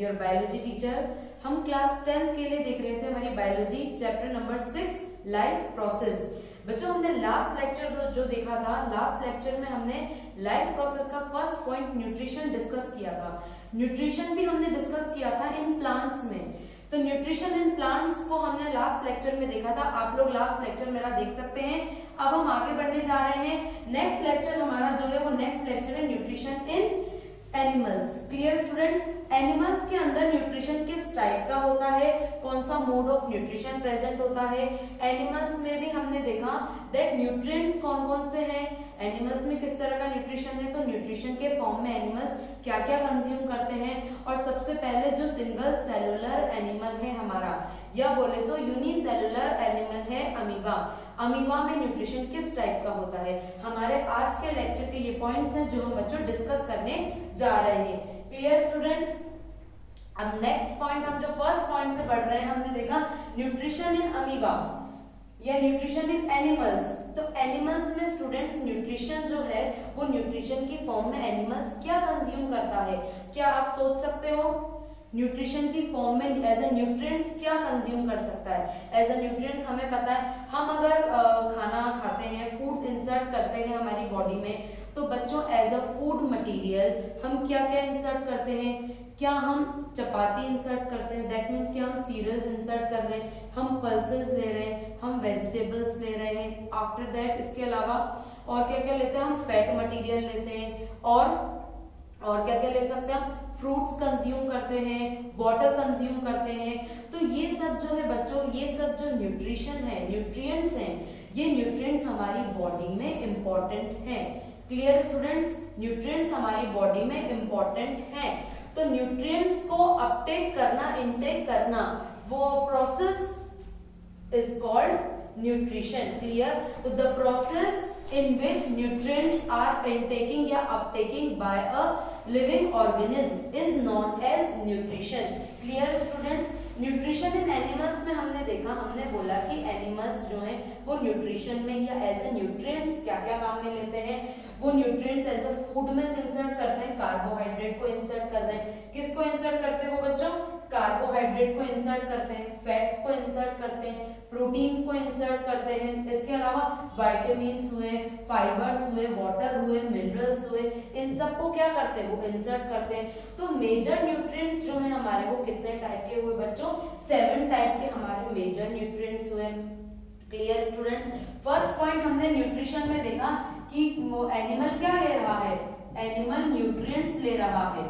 Your biology teacher. हम class 10th के लिए देख रहे थे हमारी biology chapter number 6 life process. बच्चों हमने लास्ट लेक्चर जो देखा था, लास्ट लेक्चर में हमने लाइफ प्रोसेस का फर्स्ट पॉइंट न्यूट्रिशन डिस्कस किया था। न्यूट्रिशन भी हमने डिस्कस किया था इन प्लांट्स में। तो न्यूट्रिशन इन प्लांट्स को हमने लास्ट लेक्चर में देखा था, आप लोग लास्ट लेक्चर मेरा देख सकते हैं। अब हम आगे बढ़ने जा रहे हैं। नेक्स्ट लेक्चर हमारा जो है वो नेक्स्ट लेक्चर है nutrition in animals. Clear students? Animals के अंदर न्यूट्रिशन किस टाइप का होता है, कौन सा मोड ऑफ न्यूट्रिशन प्रेजेंट होता है। एनिमल्स में भी हमने देखा दैट न्यूट्रिएंट्स कौन कौन से हैं, एनिमल्स में किस तरह का न्यूट्रिशन है। तो न्यूट्रिशन के फॉर्म में एनिमल्स क्या क्या कंज्यूम करते हैं। और सबसे पहले जो सिंगल सेलुलर एनिमल है हमारा, या बोले तो यूनिसेलुलर एनिमल है अमीबा। अमीबा में न्यूट्रिशन किस टाइप का होता है। हमारे आज के लेक्चर के ये पॉइंट्स हैं जो हम बच्चों डिस्कस करने जा रहे हैं। Clear students? अब नेक्स्ट पॉइंट, हम जो फर्स्ट पॉइंट से बढ़ रहे हैं, हमने देखा न्यूट्रिशन इन अमीबा या न्यूट्रिशन इन एनिमल्स। तो एनिमल्स में स्टूडेंट्स न्यूट्रिशन जो है वो न्यूट्रिशन की फॉर्म में एनिमल्स क्या कंज्यूम करता है। क्या आप सोच सकते हो न्यूट्रिशन की फॉर्म में एज ए न्यूट्रिएंट्स क्या कंज्यूम कर सकता है। एज ए न्यूट्रिएंट्स हमें पता है, हम अगर खाना खाते हैं, फूड इंसर्ट करते हैं हमारी बॉडी में, तो बच्चों एज अ फूड मटेरियल हम क्या क्या इंसर्ट करते हैं। क्या हम चपाती इंसर्ट करते हैं, दैट मीन्स कि हम सीरियल्स इंसर्ट कर रहे हैं, हम पल्सेस ले रहे हैं, हम वेजिटेबल्स ले रहे हैं। आफ्टर दैट इसके अलावा और क्या क्या लेते हैं, हम फैट मटेरियल लेते हैं, और क्या क्या ले सकते हैं, हम फ्रूट्स कंज्यूम करते हैं, वाटर कंज्यूम करते हैं। तो ये सब जो है बच्चों, ये सब जो न्यूट्रिशन है, न्यूट्रिएंट्स हैं, ये न्यूट्रिएंट्स हमारी बॉडी में इंपॉर्टेंट हैं। Clear students? न्यूट्रिएंट्स हमारी बॉडी में इंपॉर्टेंट हैं। तो न्यूट्रिएंट्स को अपटेक करना, इनटेक करना, वो process is called nutrition. Clear? तो the process in which nutrients are intaking या uptaking by a living organism is known as nutrition. Clear students? Nutrition in animals में हमने देखा, हमने बोला कि एनिमल्स जो हैं वो न्यूट्रिशन में या एज ए न्यूट्रिएंट्स क्या क्या काम में लेते हैं। वो न्यूट्रिएंट्स एज ए फूड में इंसर्ट करते हैं, कार्बोहाइड्रेट को इंसर्ट कर रहे हैं। किसको इंसर्ट करते हैं वो बच्चों? कार्बोहाइड्रेट को इंसर्ट करते हैं, फैट्स को इंसर्ट करते हैं, प्रोटीन्स को इंसर्ट करते हैं। इसके अलावा विटामिन्स हुए, फाइबर्स हुए, वाटर हुए, मिनरल्स हुए, इन सबको क्या करते हैं वो इंसर्ट करते हैं। तो मेजर न्यूट्रिएंट्स जो है हमारे वो कितने टाइप के हुए बच्चों? 7 टाइप के हमारे मेजर न्यूट्रिएंट्स हुए। Clear students? फर्स्ट पॉइंट हमने न्यूट्रिशन में देखा कि वो एनिमल क्या ले रहा है, एनिमल न्यूट्रिएंट्स ले रहा है।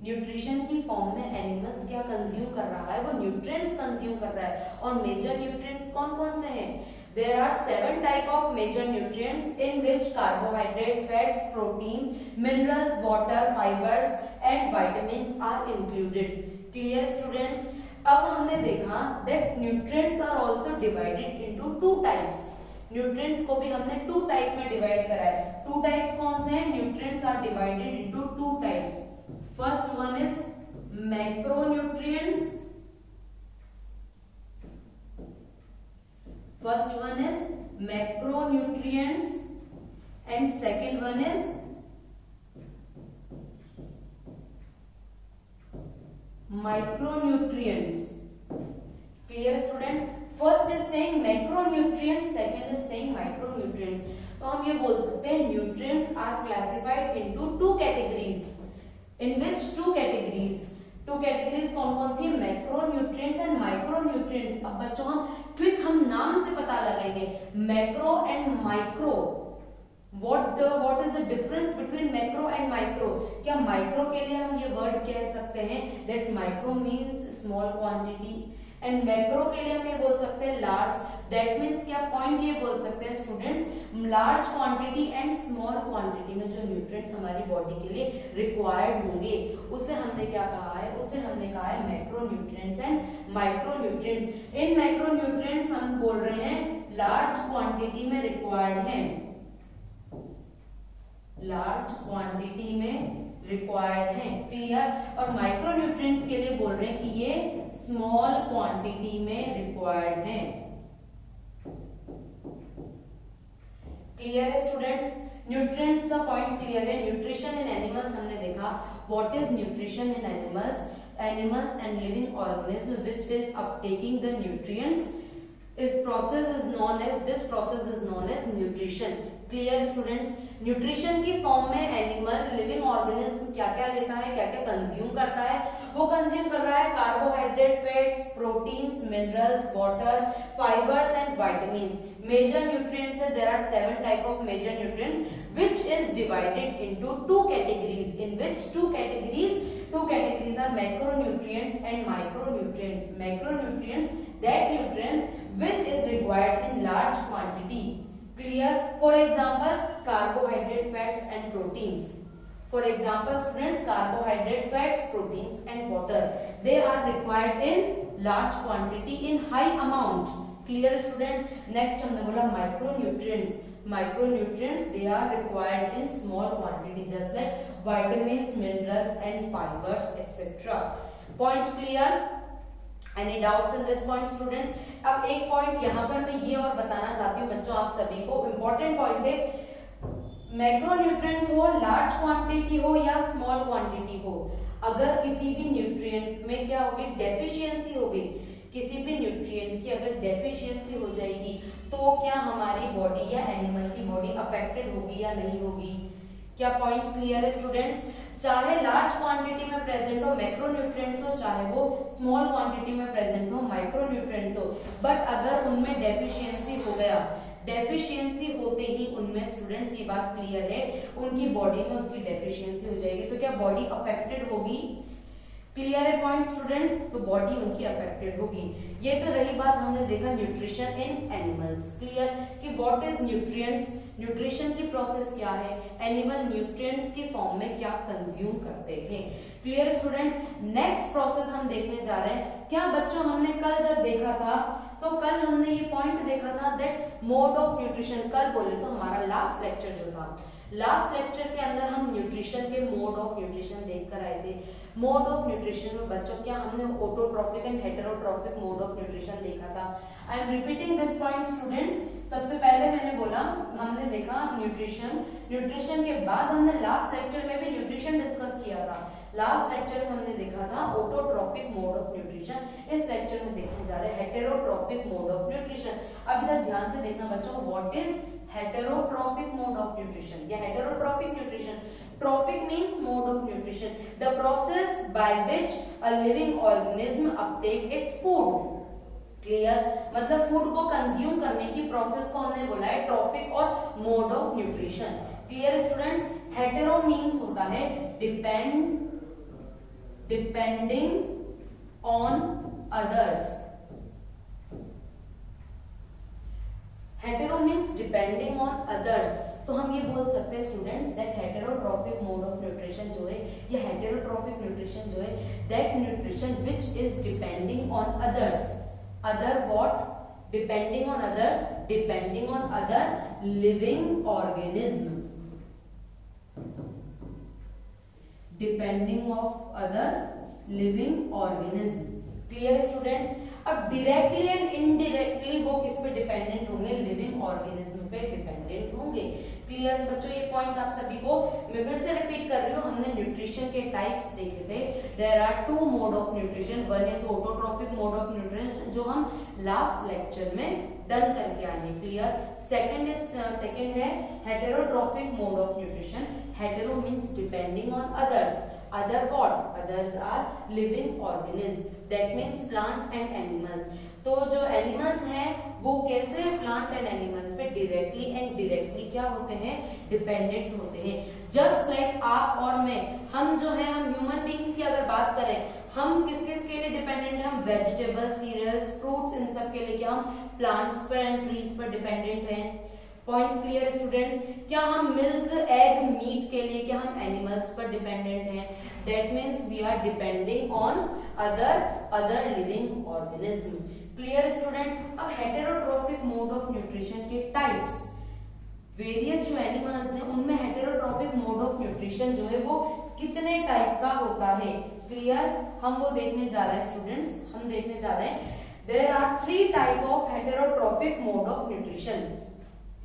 न्यूट्रिशन की फॉर्म में एनिमल्स क्या कंज्यूम कर रहा है, वो न्यूट्रिएंट्स कंज्यूम कर रहा है। और मेजर न्यूट्रिएंट्स कौन कौन से हैं? There are 7 type of major nutrients in which carbohydrate, fats, proteins, minerals, water, fibers and vitamins are included. Clear students? अब हमने देखा that nutrients are also divided into 2 types. Nutrients को भी हमने 2 टाइप में डिवाइड करा है। 2 टाइप्स कौन से हैं? Nutrients are divided into 2 types. First one is macronutrients, first one is macronutrients and second one is micronutrients. Clear student? First is saying macronutrients, second is saying micronutrients. तो हम ये बोल सकते हैं nutrients are classified into 2 categories. In which 2 categories? 2 categories कौन कौन सी? Macronutrients and micronutrients. अब बच्चों हम नाम से पता लगाएंगे, macro and micro. What is the difference between macro and micro? क्या माइक्रो के लिए हम ये वर्ड कह सकते हैं that micro means small quantity, and macro के लिए हम ये बोल सकते हैं लार्ज। दैट मीन्स क्या पॉइंट ये बोल सकते हैं students, large quantity and small quantity में जो न्यूट्रिएंट्स हमारी बॉडी के लिए रिक्वायर्ड होंगे उसे हमने क्या कहा है? उसे हमने कहा है मैक्रोन्यूट्रिएंट्स एंड माइक्रोन्यूट्रिएंट्स। इन मैक्रोन्यूट्रिएंट्स हम बोल रहे हैं लार्ज क्वांटिटी में रिक्वायर्ड है, लार्ज क्वांटिटी में रिक्वायर्ड है। क्लियर? और माइक्रोन्यूट्रिएंट्स के लिए बोल रहे हैं कि ये स्मॉल क्वांटिटी में रिक्वायर्ड है। क्लियर है स्टूडेंट्स? न्यूट्रिएंट्स का पॉइंट क्लियर है। न्यूट्रिशन इन एनिमल्स हमने देखा, what is nutrition in animals, animals and living organism which is uptaking the nutrients, this process is known as nutrition। Clear students, nutrition की form में animal living organism क्या क्या लेता है, क्या क्या कंज्यूम करता है, वो कंज्यूम कर रहा है carbohydrate, fats, proteins, minerals, water, fibres and vitamins. Major nutrients है, there are 7 type of major nutrients which is divided into 2 categories, in which 2 categories are macronutrients and micronutrients। Macronutrients, that nutrients which is required in large quantity, clear? For example, carbohydrate, fats and proteins। For example students, carbohydrate, fats, proteins and water, they are required in large quantity, in high amount। clear student? next हमने बोला micronutrients। Micronutrients, they are required in small quantity, just like vitamins, minerals and fibers etc। point clear? Any doubts in this point students? अब एक point यहाँ पर मैं ये और बताना चाहती हूँ बच्चों आप सभी को, इम्पोर्टेंट पॉइंट है, मैक्रोन्यूट्रिएंट्स हो, लार्ज क्वांटिटी हो या स्मॉल क्वांटिटी हो, अगर किसी भी न्यूट्रिएंट में क्या होगी, डेफिशिएंसी होगी, किसी भी न्यूट्रिएंट की अगर डेफिशिएंसी हो जाएगी तो क्या हमारी बॉडी या एनिमल की बॉडी अफेक्टेड होगी या नहीं होगी? क्या पॉइंट क्लियर है स्टूडेंट्स? चाहे लार्ज क्वांटिटी में प्रेजेंट हो मैक्रोन्यूट्रिएंट्स हो, चाहे वो स्मॉल क्वांटिटी में प्रेजेंट हो माइक्रोन्यूट्रिएंट्स हो, बट अगर उनमें डेफिशिएंसी हो गया, डेफिशिएंसी होते ही उनमें स्टूडेंट्स ये बात क्लियर है उनकी बॉडी में उसकी डेफिशिएंसी हो जाएगी, तो क्या बॉडी अफेक्टेड होगी? क्लियर है पॉइंट स्टूडेंट्स? तो बॉडी उनकी अफेक्टेड होगी। ये तो रही बात, हमने देखा न्यूट्रिशन इन एनिमल्स। क्लियर कि व्हाट इज न्यूट्रिएंट्स, न्यूट्रिशन की प्रोसेस क्या है, एनिमल न्यूट्रिएंट्स की फॉर्म में क्या कंज्यूम करते हैं। Clear student? नेक्स्ट प्रोसेस हम देखने जा रहे हैं। क्या बच्चों हमने कल जब देखा था तो कल हमने ये पॉइंट देखा था दैट मोड ऑफ न्यूट्रिशन, कल बोले तो हमारा लास्ट लेक्चर जो था, लास्ट लेक्चर के अंदर हम न्यूट्रिशन के मोड ऑफ न्यूट्रिशन देख कर आए थे। मोड ऑफ न्यूट्रिशन में बच्चों क्या हमने autotrophic and heterotrophic mode of nutrition देखा था। I am repeating this point students. सबसे पहले मैंने बोला हमने देखा न्यूट्रिशन, न्यूट्रिशन के बाद हमने लास्ट लेक्चर में भी न्यूट्रिशन डिस्कस किया था। लास्ट लेक्चर में हमने देखा था ऑटोट्रॉफिक मोड ऑफ न्यूट्रिशन, इस लेक्चर में देखने जा रहे हैं हेटेरोट्रॉफिक मोड ऑफ न्यूट्रिशन। अब इधर ध्यान से देखना बच्चों, what is heterotrophic mode of nutrition या heterotrophic nutrition। Trophic means mode of nutrition, the process by which a living organism uptake its food। Clear? मतलब फूड को कंज्यूम करने की प्रोसेस को हमने बोला है ट्रॉफिक और mode of nutrition. Clear students? Hetero means होता है depending on others, hetero means depending on others. तो हम ये बोल सकते हैं students that heterotrophic mode of nutrition जो है या हेटेरोट्रॉफिक न्यूट्रिशन जो है that nutrition which is depending on others. Other what? Depending on others, depending on other living organism, depending of other living organism. Clear students? अब directly and indirectly वो किस पे dependent होंगे? लिविंग ऑर्गेनिज्म पे dependent होंगे। Clear बच्चों? ये point आप सभी को मैं फिर से रिपीट कर रही हूँ। हमने न्यूट्रिशन के टाइप्स देखे थे। There are 2 mode of nutrition, one is autotrophic mode of nutrition जो हम लास्ट लेक्चर में डन करके आए हैं। क्लियर? सेकंड है heterotrophic mode of nutrition. Hetero means depending on others, other what? Others are living organisms, that means plant and animals। तो जो animals हैं वो कैसे प्लांट एंड एनिमल्स पे डायरेक्टली एंड डायरेक्टली क्या होते हैं? डिपेंडेंट होते हैं। जस्ट लाइक आप और मैं, हम जो है हम ह्यूमन बींग्स की अगर बात करें, हम किस किस के लिए डिपेंडेंट हैं? हम वेजिटेबल्स, सीरियल्स, फ्रूट्स, इन सब के लिए क्या हम प्लांट्स पर एंड ट्रीज पर डिपेंडेंट हैं। Point clear students? क्या हम मिल्क, एग, मीट के लिए क्या हम एनिमल्स पर डिपेंडेंट हैं? That means we are depending on other living organism. Clear student? अब हेटेरोट्रॉफिक मोड ऑफ न्यूट्रिशन के टाइप्स, वेरियस जो एनिमल्स हैं उनमें हेटेरोट्रॉफिक मोड ऑफ न्यूट्रिशन जो है वो कितने टाइप का होता है। क्लियर? हम वो देखने जा रहे हैं स्टूडेंट्स, हम देखने जा रहे हैं। There are 3 type of heterotrophic mode of nutrition.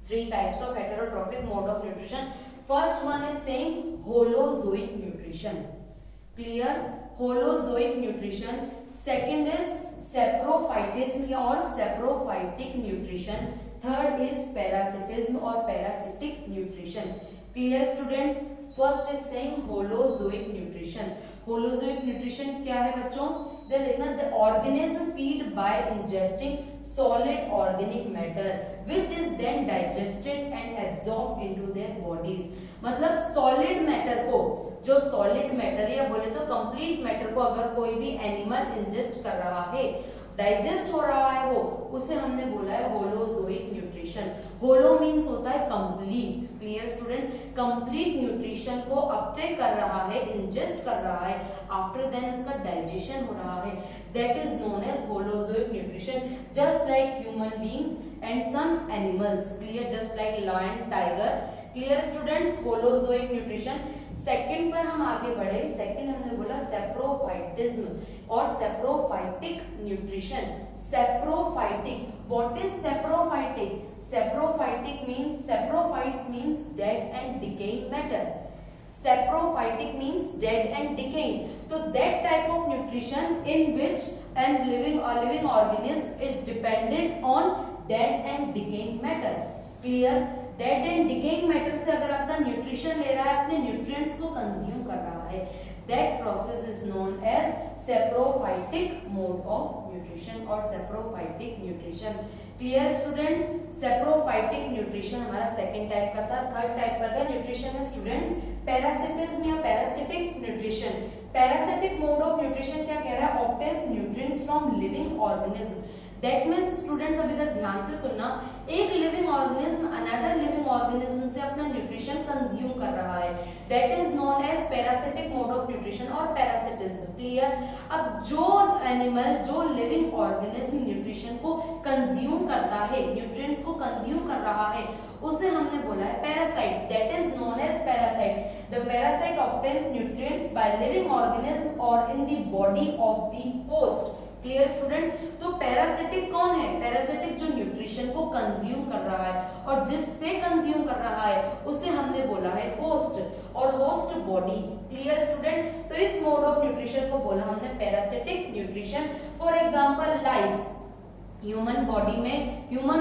Three types of heterotrophic mode of nutrition. First one is saying holozoic nutrition. Clear? Holozoic nutrition. Second is saprophytism or saprophytic nutrition. Third is parasitism or parasitic nutrition. Clear students? First is saying holozoic nutrition. Holozoic nutrition क्या है बच्चों? देखना, the organism feed by ingesting solid organic matter which is then digested and absorbed into their bodies. मतलब solid matter को, जो solid matter या बोले तो complete matter को अगर कोई भी animal ingest कर रहा है, डाइजेस्ट हो रहा है वो, उसे हमने बोला है होलोजोइक न्यूट्रिशन. होलो मीन्स होता है complete. Clear student? Complete nutrition को अपटेक कर रहा है, इंजेस्ट कर रहा है, आफ्टर देन उसका डाइजेशन हो रहा है, that is known as holozoic nutrition. Just like human beings and some animals. Clear? Just like lion, tiger. Clear students? Holozoic nutrition. Second पर हम आगे बढ़े. सेकंड हमने बोला सेप्रोफाइटिज्म और saprophytic nutrition. Saprophytic, what is saprophytic? Saprophytic means, saprophytes means dead and decaying matter. Saprophytic means dead and decaying. So that type of nutrition in which and living organism is dependent on dead and decaying matter. Clear? Dead and decaying matter से अगर अपना nutrition ले रहा है, अपने nutrients को consume कर रहा है, that process is known as saprophytic mode of nutrition और saprophytic nutrition. Clear students? Saprophytic nutrition हमारा सेकंड टाइप का था. थर्ड टाइप का न्यूट्रिशन है स्टूडेंट्स पैरासिटिज्म या parasitic nutrition. Parasitic mode of nutrition क्या कह रहा है? Obtains nutrients from living organism. That means students अब इधर ध्यान से सुनना, एक living organism another living organism से अपना न्यूट्रिशन कंज्यूम कर रहा है, that is known as parasitic mode of nutrition और पैरासिटिज्म. क्लियर? अब जो एनिमल, जो लिविंग ऑर्गेनिज्म न्यूट्रिशन को कंज्यूम करता है, न्यूट्रिएंट्स को कंज्यूम कर रहा है, उसे हमने बोला है parasite. That is known as parasite. The parasite obtains nutrients by living organism और in the body of the host. Clear student? तो पैरासिटिक कौन है? पैरासिटिक जो न्यूट्रिशन को कंज्यूम कर रहा है और जिससे कंज्यूम कर रहा है उसे हमने बोला है होस्ट और होस्ट बॉडी. Clear student? तो इस मोड ऑफ न्यूट्रिशन को बोला हमने parasitic nutrition. For example lice. Human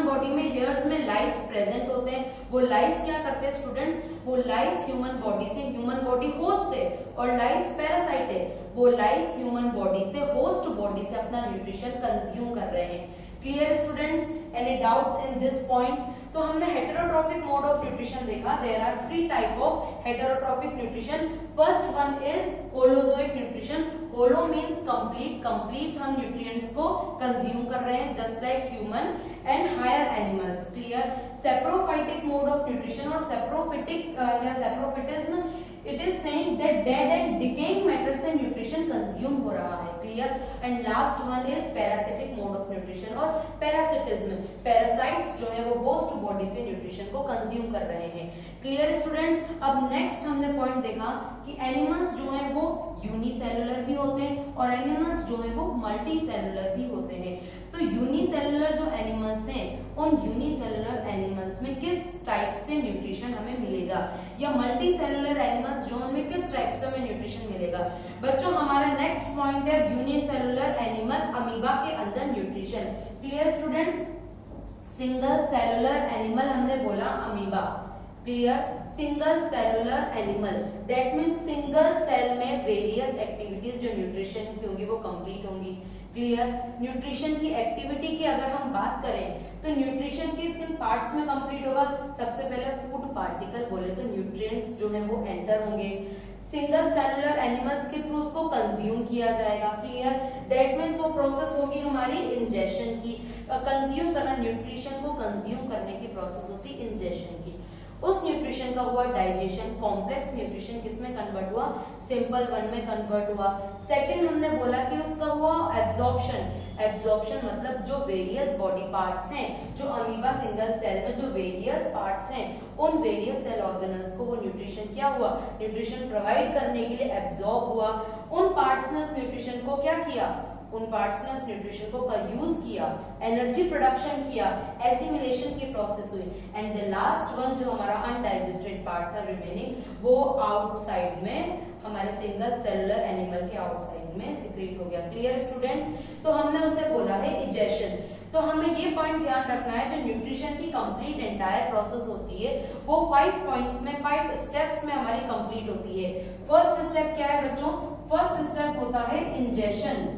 body में हेयर्स में लाइस प्रेजेंट होते हैं. वो लाइस क्या करते हैं स्टूडेंट्स? वो लाइस ह्यूमन बॉडी से, ह्यूमन बॉडी होस्ट है और लाइस पैरासाइट है, वो लाइस ह्यूमन बॉडी से, होस्ट बॉडी से अपना न्यूट्रिशन कंज्यूम कर रहे हैं. Clear students? Any doubts in this point? तो हमने हेटेरोट्रॉफिक मोड ऑफ न्यूट्रिशन देखा. There are three type of heterotrophic nutrition. First one is holozoic nutrition. Holo means complete. Complete हम nutrients को कंज्यूम कर रहे हैं just like human and higher animals. Clear? Saprophytic mode of nutrition और saprophytic या saprophytism, it is saying that dead and decaying matter से nutrition consume हो रहा है. Clear? And last one is parasitic mode of nutrition और parasitism. Parasites जो है वो होस्ट बॉडी से न्यूट्रिशन को कंज्यूम कर रहे हैं. Clear students? अब नेक्स्ट हमने पॉइंट देखा कि एनिमल्स जो है वो यूनिसेलुलर भी होते हैं और एनिमल्स जो है वो मल्टीसेलुलर भी होते हैं. तो यूनिसेलुलर जो एनिमल्स हैं, उन यूनिसेलुलर एनिमल्स में किस टाइप से न्यूट्रिशन हमें मिलेगा, या मल्टीसेलुलर एनिमल्स जो उनमें किस टाइप से हमें न्यूट्रिशन मिलेगा. बच्चों हमारा नेक्स्ट पॉइंट है यूनिसेलुलर एनिमल अमीबा के अंदर nutrition. Clear students? Single cellular animal हमने बोला amoeba. Clear? Single cellular animal, that means single cell में वेरियस एक्टिविटीज जो न्यूट्रिशन की होंगी वो कंप्लीट होंगी. क्लियर? न्यूट्रिशन की एक्टिविटी की अगर हम बात करें तो न्यूट्रिशन किन पार्ट्स में कंप्लीट होगा? सबसे पहले फूड पार्टिकल बोले तो न्यूट्रिएंट्स जो है वो एंटर होंगे, सिंगल सेलुलर एनिमल्स के थ्रू उसको कंज्यूम किया जाएगा. क्लियर? दैट मीन्स वो प्रोसेस होगी हमारी इंजेशन की. कंज्यूम करना, न्यूट्रिशन को कंज्यूम करने की प्रोसेस होती है इंजेशन की. उस न्यूट्रिशन का हुआ डाइजेशन. कॉम्प्लेक्स न्यूट्रिशन किसमें कन्वर्ट हुआ? सिंपल वन में कन्वर्ट हुआ. सेकंड हमने बोला कि उसका हुआ एब्जॉर्प्शन. एब्जॉर्प्शन मतलब जो वेरियस बॉडी पार्ट्स हैं, जो अमीबा सिंगल सेल में जो वेरियस पार्ट्स हैं, उन वेरियस सेल ऑर्गेनल्स को वो न्यूट्रिशन क्या हुआ? न्यूट्रिशन प्रोवाइड करने के लिए एब्जॉर्ब हुआ. उन पार्ट्स ने उस न्यूट्रिशन को क्या किया? उन पार्ट्स ने उस न्यूट्रिशन को यूज किया, एनर्जी प्रोडक्शन किया, एसिमिलेशन की प्रोसेस हुई, एंड द लास्ट वन जो हमारा अनडाइजेस्टेड पार्ट था रिमेनिंग, वो आउटसाइड में हमारे सिंगल सेलुलर एनिमल के आउटसाइड में सिक्रीट हो गया। Clear students? तो हमने उसे बोला है इजेशन। तो हमें ये पॉइंट ध्यान रखना है, जो न्यूट्रिशन की कंप्लीट एंटायर प्रोसेस होती है वो 5 पॉइंट्स में, 5 स्टेप्स में हमारी कंप्लीट होती है। फर्स्ट स्टेप क्या है बच्चों? फर्स्ट स्टेप होता है इंजेशन।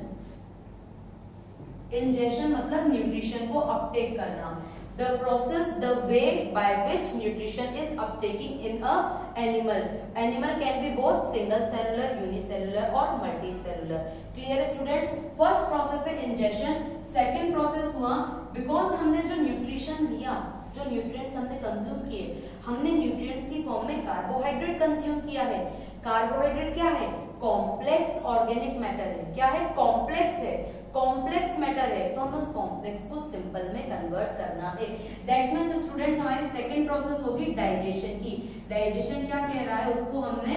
इंजेशन मतलब न्यूट्रिशन को अपटेक करना। The process, the way by which nutrition is uptaking in a animal. Animal can be both single cellular, unicellular or multicellular. Clear students? First process है ingestion. Second process हुआ because हमने जो nutrition लिया, जो nutrients हमने consume किए, हमने nutrients की फॉर्म में कार्बोहाइड्रेट कंज्यूम किया है। कार्बोहाइड्रेट क्या है? कॉम्प्लेक्स ऑर्गेनिक मैटर है। क्या है? कॉम्प्लेक्स है, कॉम्प्लेक्स मैटर है, तो हमें उस कॉम्प्लेक्स को सिंपल में कन्वर्ट करना है। दैट मीन्स स्टूडेंट हमारी सेकंड प्रोसेस होगी डाइजेशन की। डाइजेशन क्या कह रहा है? उसको हमने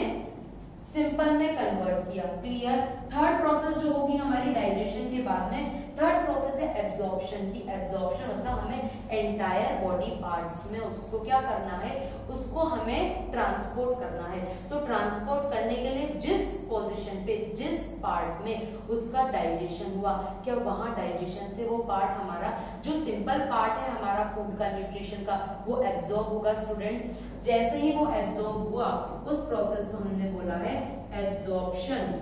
सिंपल में कन्वर्ट किया। क्लियर? थर्ड प्रोसेस जो होगी हमारी डाइजेशन के बाद में, थर्ड प्रोसेस है एब्जॉर्प्शन की। एब्जॉर्प्शन मतलब हमें एंटायर बॉडी पार्ट्स में उसको क्या करना है? उसको हमें ट्रांसपोर्ट करना है। तो ट्रांसपोर्ट करने के लिए जिस पोजीशन पे, जिस पार्ट में उसका डाइजेशन हुआ, क्या वहां डाइजेशन से वो पार्ट हमारा जो सिंपल पार्ट है हमारा फूड का, न्यूट्रिशन का, वो एब्जॉर्ब होगा स्टूडेंट्स। जैसे ही वो एब्जॉर्ब हुआ, उस प्रोसेस को हमने बोला है एब्जॉर्प्शन।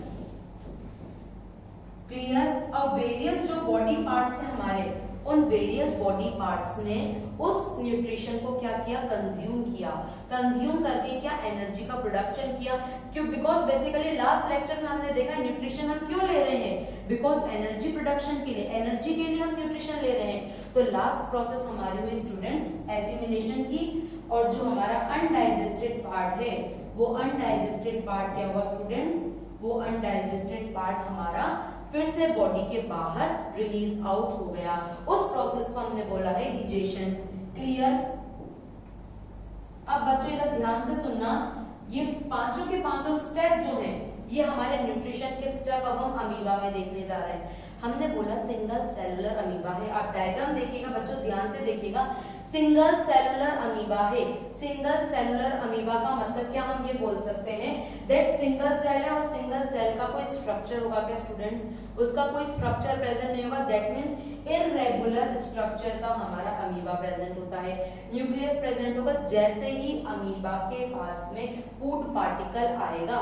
क्लियर? अब वेरियस जो बॉडी पार्ट्स हैं हमारे, उन वेरियस बॉडी पार्ट्स ने उस न्यूट्रिशन को क्या किया? कंज्यूम किया। कंज्यूम करके क्या? एनर्जी का प्रोडक्शन किया। क्यों? बिकॉज बेसिकली लास्ट लेक्चर में हमने देखा न्यूट्रिशन हम क्यों ले रहे हैं? बिकॉज एनर्जी प्रोडक्शन के लिए, एनर्जी के लिए हम न्यूट्रिशन ले रहे हैं। तो लास्ट प्रोसेस हमारी हुई स्टूडेंट्स एसिमिलेशन की। और जो हमारा अनडाइजेस्टेड पार्ट है, वो अनडाइजेस्टेड पार्ट क्या हुआ स्टूडेंट्स? वो अनडाइजेस्टेड पार्ट हमारा फिर से बॉडी के बाहर रिलीज आउट हो गया। उस प्रोसेस को हमने बोला है डिजेशन। क्लियर? अब बच्चों इधर ध्यान से सुनना, ये पांचों के पांचों स्टेप जो हैं, ये हमारे न्यूट्रिशन के स्टेप अब हम अमीबा में देखने जा रहे हैं। हमने बोला सिंगल सेलुलर अमीबा है। आप डायग्राम देखिएगा बच्चों, ध्यान से देखिएगा। सिंगल सेलुलर अमीबा है। सिंगल सेलुलर अमीबा का मतलब क्या? हम ये बोल सकते हैं दैट सिंगल सेल है और सिंगल सेल का कोई स्ट्रक्चर होगा क्या स्टूडेंट्स? उसका कोई स्ट्रक्चर प्रेजेंट नहीं होगा। दैट मींस इररेगुलर स्ट्रक्चर का हमारा अमीबा प्रेजेंट होता है। न्यूक्लियस प्रेजेंट होगा। जैसे ही अमीबा के पास में फूड पार्टिकल आएगा,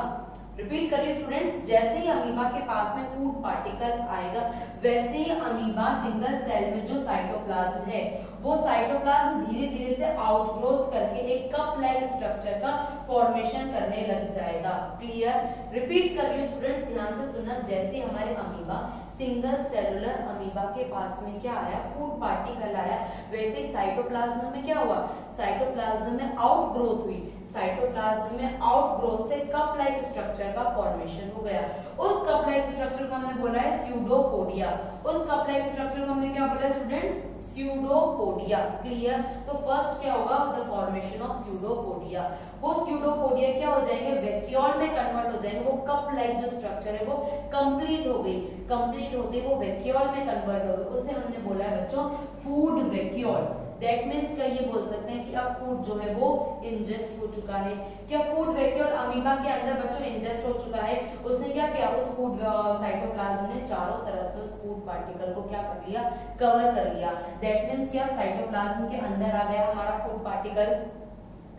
रिपीट करिए स्टूडेंट्स, जैसे ही अमीबा के पास में फूड पार्टिकल आएगा, वैसे ही अमीबा सिंगल सेल में जो साइटोप्लाज्म है, वो साइटोप्लाज्म धीरे धीरे से आउटग्रोथ करके एक कप लाइक स्ट्रक्चर का फॉर्मेशन करने लग जाएगा। क्लियर? रिपीट कर रही हूँ स्टूडेंट्स, ध्यान से सुनना। जैसे हमारे अमीबा, सिंगल सेलुलर अमीबा के पास में क्या आया? फूड पार्टिकल आया। वैसे ही साइटोप्लाज्म में क्या हुआ? साइटोप्लाज्म में आउटग्रोथ हुई। साइटोप्लाज्म में आउटग्रोथ से कप लाइक स्ट्रक्चर का फॉर्मेशन हो गया। उस कप लाइक स्ट्रक्चर को हमने बोला है स्यूडोपोडिया। उस कप लाइक स्ट्रक्चर को हमने क्या बोला है स्टूडेंट्स? स्यूडोपोडिया। क्लियर? तो फर्स्ट क्या होगा? The formation of pseudopodia. वो स्यूडोपोडिया क्या हो जाएंगे? वैक्यूल में कन्वर्ट हो जाएंगे। वो कप लाइक जो स्ट्रक्चर है वो कंप्लीट हो गई। कंप्लीट होते वो वैक्यूल में कन्वर्ट हो गए। उसे हमने बोला है बच्चों फूड वैक्यूल। दैट मीन्स क्या ये बोल सकते हैं कि अब फूड जो है वो इंजेस्ट हो चुका है। क्या फूड वैक्यूल अमीबा के अंदर बच्चों इंजेस्ट हो चुका है? उसने क्या किया? उस फूड साइटोप्लाज्म ने चारों तरफ से उस फूड पार्टिकल को क्या कर लिया? कवर कर लिया। दैट मीन्स क्या साइटोप्लाज्म के अंदर आ गया हमारा फूड पार्टिकल।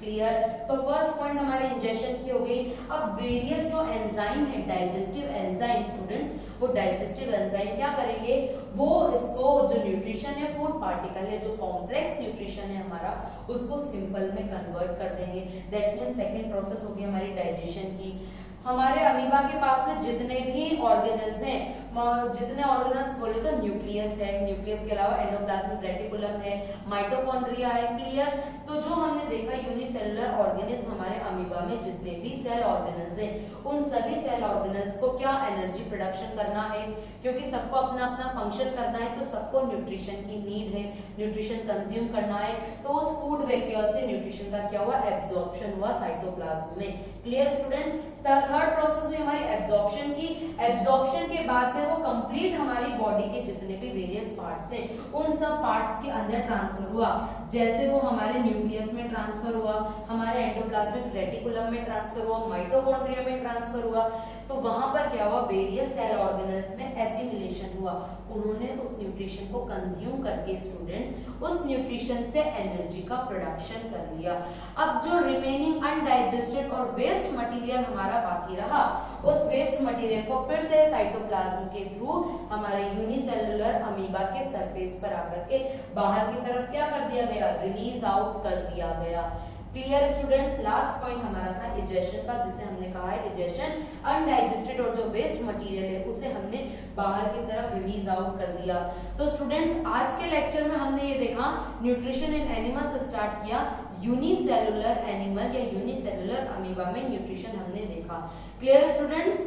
क्लियर? तो फर्स्ट पॉइंट हमारे इंजेशन की हो गई। अब वेरियस जो एंजाइम है, डाइजेस्टिव एंजाइम स्टूडेंट्स, वो डाइजेस्टिव एंजाइम क्या करेंगे? वो इसको जो न्यूट्रिशन है, फूड पार्टिकल है, जो कॉम्प्लेक्स न्यूट्रिशन है हमारा, उसको सिंपल में कन्वर्ट कर देंगे। दैट मीन्स सेकेंड प्रोसेस होगी हमारी डाइजेशन की। हमारे अमीबा के पास में जितने भी ऑर्गेनल्स हैं, जितने ऑर्गेनल्स बोले तो न्यूक्लियस है, न्यूक्लियस के अलावा एंडोप्लाज्मिक रेटिकुलम है, माइटोकॉन्ड्रिया है। क्लियर? तो जो हमने देखा यूनिसेलुलर ऑर्गेनिज्म हमारे अमीबा में जितने भी सेल ऑर्गेनल्स हैं, उन सभी सेल ऑर्गेनल्स को क्या एनर्जी प्रोडक्शन करना है, क्योंकि सबको अपना अपना फंक्शन करना है, तो सबको न्यूट्रिशन की नीड है, न्यूट्रिशन कंज्यूम करना है। तो उस फूड वैक्यूल से न्यूट्रिशन का क्या हुआ? एब्जॉर्प्शन हुआ साइटोप्लाज्म में। Clear students? थर्ड प्रोसेस हुई हमारी एब्जॉर्प्शन की। एब्जॉर्प्शन के बाद में वो कंप्लीट हमारी बॉडी के जितने भी वेरियस पार्ट्स हैं उन सब पार्ट्स के अंदर ट्रांसफर हुआ। जैसे वो हमारे न्यूक्लियस में ट्रांसफर हुआ, हमारे एंडोप्लाज्मिक रेटिकुलम में ट्रांसफर हुआ, माइटोकॉन्ड्रिया में ट्रांसफर हुआ, तो वहां पर क्या हुआ, वेरियस सेल ऑर्गेनल्स में एसिमिलेशन हुआ। उन्होंने उस न्यूट्रिशन को कंज्यूम करके स्टूडेंट्स उस न्यूट्रिशन से एनर्जी का प्रोडक्शन कर लिया। अब जो रिमेनिंग अनडाइजेस्टेड और वेस्ट मटेरियल हमारा बाकी रहा, उस वेस्ट मटेरियल को फिर से साइटोप्लाज्म के थ्रू हमारे यूनिसेलुलर अमीबा के सरफेस पर आकर के बाहर की तरफ क्या कर दिया गया, रिलीज आउट कर दिया गया। क्लियर स्टूडेंट्स, लास्ट पॉइंट हमारा था इजेशन का, जिसे हमने कहा है इजेशन, अनडाइजेस्टेड और जो वेस्ट मटेरियल है उसे हमने बाहर की तरफ रिलीज आउट कर दिया। तो स्टूडेंट्स आज के लेक्चर में हमने ये देखा न्यूट्रिशन इन एनिमल्स स्टार्ट किया, यूनिसेलुलर एनिमल या यूनिसेलुलर अमीबा में न्यूट्रिशन हमने देखा। Clear students?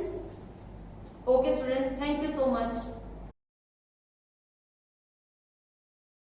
Okay students, thank you so much.